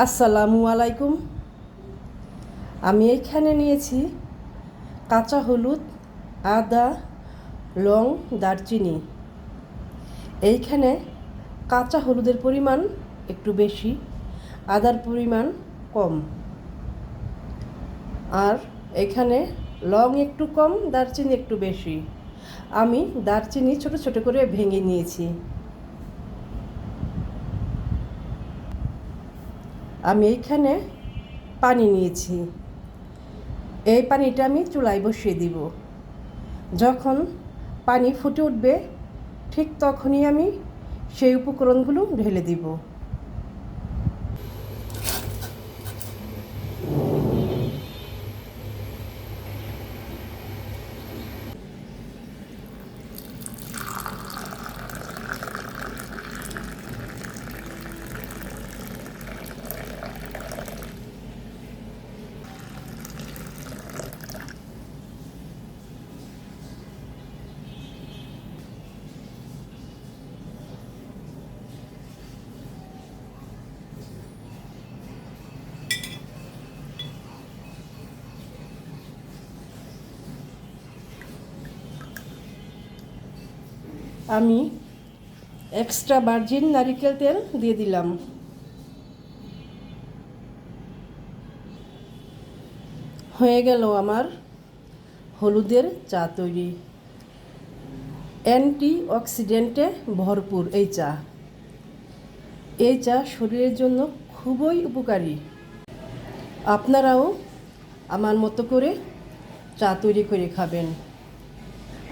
আসসালামু আলাইকুম। আমি এইখানে নিয়েছি কাঁচা হলুদ, আদা, লং, দারচিনি। এইখানে কাঁচা হলুদের পরিমাণ একটু বেশি, আদার পরিমাণ কম, আর এখানে লং একটু কম, দারচিনি একটু বেশি। আমি দারচিনি ছোট ছোট করে ভেঙে নিয়েছি। আমি এইখানে পানি নিয়েছি। এই পানিটা আমি চুলায় বসিয়ে দিব। যখন পানি ফুটে উঠবে ঠিক তখনই আমি সেই উপকরণগুলো ঢেলে দিব। আমি এক্সট্রা ভার্জিন নারিকেল তেল দিয়ে দিলাম। হয়ে গেল আমার হলুদের চা তৈরি। অ্যান্টি অক্সিডেন্টে ভরপুর এই চা। এই চা শরীরের জন্য খুবই উপকারী। আপনারাও আমার মতো করে চা তৈরি করে খাবেন।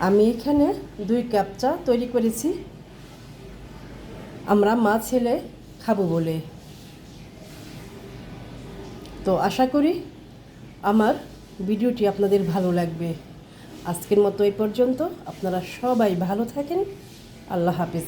আমি এখানে 2 কাপ চা তৈরি করেছি, আমরা মা ছেলে খাবো বলে। তো আশা করি আমার ভিডিওটি আপনাদের ভালো লাগবে। আজকের মতো এই পর্যন্ত। আপনারা সবাই ভালো থাকেন। আল্লাহ হাফেজ।